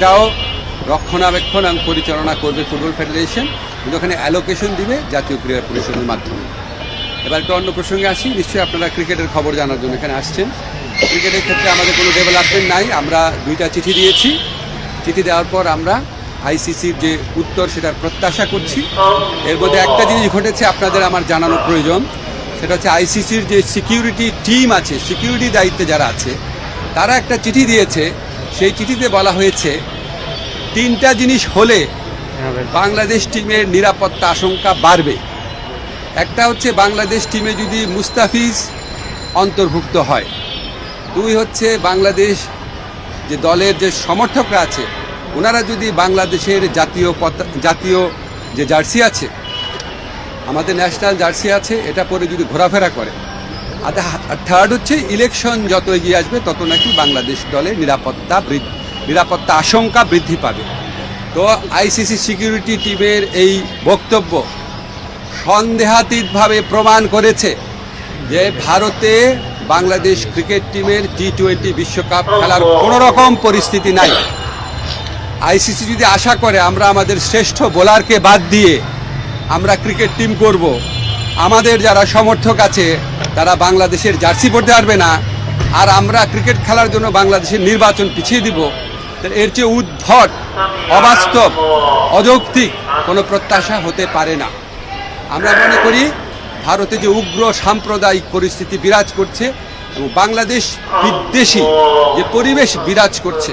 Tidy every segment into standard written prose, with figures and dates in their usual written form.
সেটাও রক্ষণাবেক্ষণ এবং পরিচালনা করবে ফুটবল ফেডারেশন, কিন্তু ওখানে অ্যালোকেশন দিবে জাতীয় ক্রীড়া পরিষদের মাধ্যমে। এবার একটা অন্য প্রসঙ্গে আসি। নিশ্চয়ই আপনারা ক্রিকেটের খবর জানার জন্য এখানে আসছেন। ক্রিকেটের ক্ষেত্রে আমাদের কোনো ডেভেলপমেন্ট নাই। আমরা 2টা চিঠি দিয়েছি। চিঠি দেওয়ার পর আমরা আইসিসির যে উত্তর সেটার প্রত্যাশা করছি। এর মধ্যে একটা জিনিস ঘটেছে আপনাদের আমার জানানো প্রয়োজন, সেটা হচ্ছে আইসিসির যে সিকিউরিটি টিম আছে, সিকিউরিটি দায়িত্বে যারা আছে, তারা একটা চিঠি দিয়েছে। সেই চিঠিতে বলা হয়েছে 3টা জিনিস হলে বাংলাদেশ টিমের নিরাপত্তা আশঙ্কা বাড়বে। একটা হচ্ছে বাংলাদেশ টিমে যদি মুস্তাফিজ অন্তর্ভুক্ত হয়, 2 হচ্ছে বাংলাদেশ যে দলের যে সমর্থকরা আছে ওনারা যদি বাংলাদেশের জাতীয় যে জার্সি আছে, আমাদের ন্যাশনাল জার্সি আছে, এটা পরে যদি ঘোরাফেরা করে। আর 3rd হচ্ছে ইলেকশন যত এগিয়ে আসবে তত নাকি বাংলাদেশ দলের নিরাপত্তা আশঙ্কা বৃদ্ধি পাবে। তো আইসিসি সিকিউরিটি টিমের এই বক্তব্য সন্দেহাতীতভাবে প্রমাণ করেছে যে ভারতে বাংলাদেশ ক্রিকেট টিমের T20 বিশ্বকাপ খেলার কোনো রকম পরিস্থিতি নাই। আইসিসি যদি আশা করে আমরা আমাদের শ্রেষ্ঠ বোলারকে বাদ দিয়ে আমরা ক্রিকেট টিম করব, আমাদের যারা সমর্থক আছে তারা বাংলাদেশের জার্সি পরতে পারবে না, আর আমরা ক্রিকেট খেলার জন্য বাংলাদেশের নির্বাচন পিছিয়ে দিব, এর চেয়ে উদ্ভট, অবাস্তব, অযৌক্তিক কোনো প্রত্যাশা হতে পারে না। আমরা মনে করি ভারতে যে উগ্র সাম্প্রদায়িক পরিস্থিতি বিরাজ করছে এবং বাংলাদেশ বিদ্বেষী যে পরিবেশ বিরাজ করছে,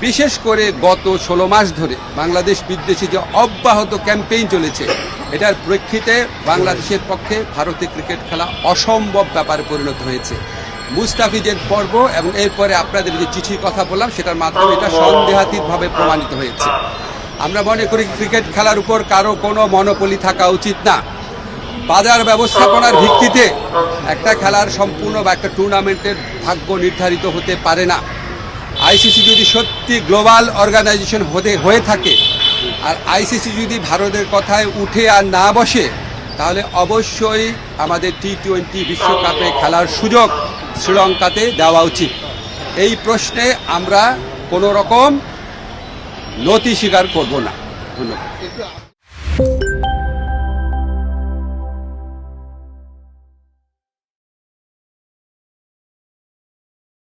বিশেষ করে গত 16 মাস ধরে বাংলাদেশ বিদ্বেষী যে অব্যাহত ক্যাম্পেইন চলেছে, এটার প্রেক্ষিতে বাংলাদেশের পক্ষে ভারতে ক্রিকেট খেলা অসম্ভব ব্যাপারে পরিণত হয়েছে। মুস্তাফিজের পর্ব এবং এরপরে আপনাদের যে চিঠির কথা বললাম সেটার মাধ্যমে এটা সন্দেহাতীতভাবে প্রমাণিত হয়েছে। আমরা মনে করি ক্রিকেট খেলার উপর কারো কোনো মনোপলি থাকা উচিত না। বাজার ব্যবস্থাপনার ভিত্তিতে একটা খেলার সম্পূর্ণ বা একটা টুর্নামেন্টের ভাগ্য নির্ধারিত হতে পারে না। আইসিসি যদি সত্যি গ্লোবাল অর্গানাইজেশন হয়ে থাকে আর আইসিসি যদি ভারতের কথায় উঠে আর না বসে, তাহলে অবশ্যই আমাদের T20 বিশ্বকাপে খেলার সুযোগ শ্রীলঙ্কাতে দেওয়া উচিত। এই প্রশ্নে আমরা কোনো রকম নতি স্বীকার করব না। ধন্যবাদ।